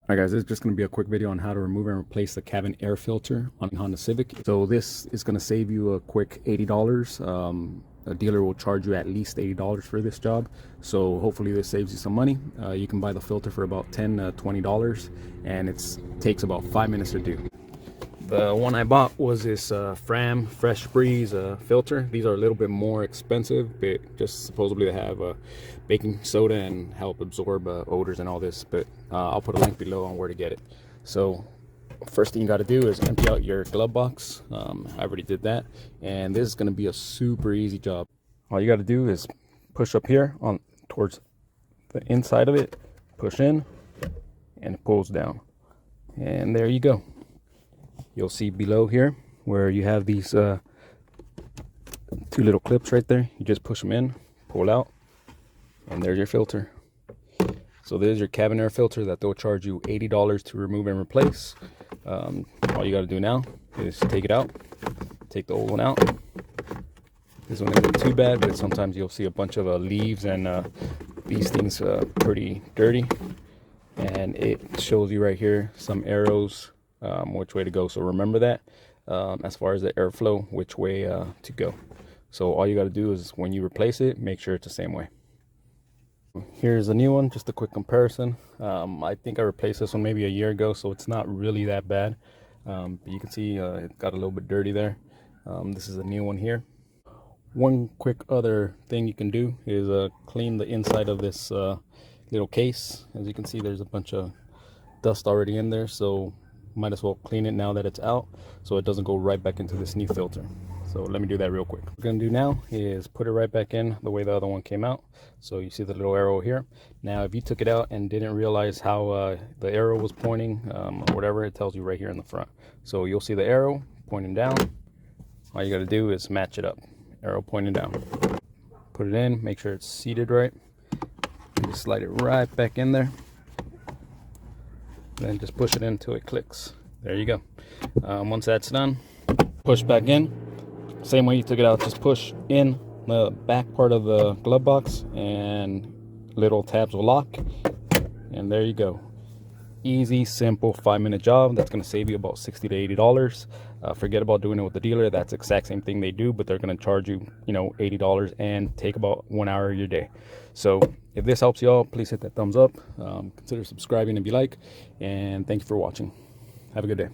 Alright guys, this is just going to be a quick video on how to remove and replace the cabin air filter on a Honda Civic. So this is going to save you a quick $80. A dealer will charge you at least $80 for this job. So hopefully this saves you some money. You can buy the filter for about $10 to $20 and it takes about 5 minutes to do. The one I bought was this Fram Fresh Breeze filter. These are a little bit more expensive, but just supposedly they have baking soda and help absorb odors and all this. But I'll put a link below on where to get it. So first thing you got to do is empty out your glove box. I already did that, and this is going to be a super easy job. All you got to do is push up here on towards the inside of it, push in, and it pulls down, and there you go. You'll see below here where you have these two little clips right there. You just push them in, pull out, and there's your filter. So there's your cabin air filter that they'll charge you $80 to remove and replace. All you got to do now is take it out, take the old one out. This one isn't too bad, but sometimes you'll see a bunch of leaves and these things pretty dirty. And it shows you right here some arrows, which way to go. So remember that as far as the airflow, which way to go. So all you got to do is when you replace it, make sure it's the same way. Here's a new one, just a quick comparison. I think I replaced this one maybe a year ago, so it's not really that bad. But you can see it got a little bit dirty there. This is a new one here. One quick other thing you can do is clean the inside of this little case. As you can see, there's a bunch of dust already in there, so might as well clean it now that it's out so it doesn't go right back into this new filter. So let me do that real quick. What we're gonna do now is put it right back in the way the other one came out. So you see the little arrow here. Now if you took it out and didn't realize how the arrow was pointing or whatever, it tells you right here in the front. So you'll see the arrow pointing down. All you got to do is match it up. Arrow pointing down. Put it in, make sure it's seated right. Just slide it right back in there. Then just push it in until it clicks. There you go. Once that's done, push back in. Same way you took it out, just push in the back part of the glove box and little tabs will lock. And there you go. Easy, simple 5-minute job that's going to save you about $60 to $80. Forget about doing it with the dealer. That's the exact same thing they do, but they're going to charge you, $80 and take about 1 hour of your day. So if this helps y'all, please hit that thumbs up. Consider subscribing if you like, and thank you for watching. Have a good day.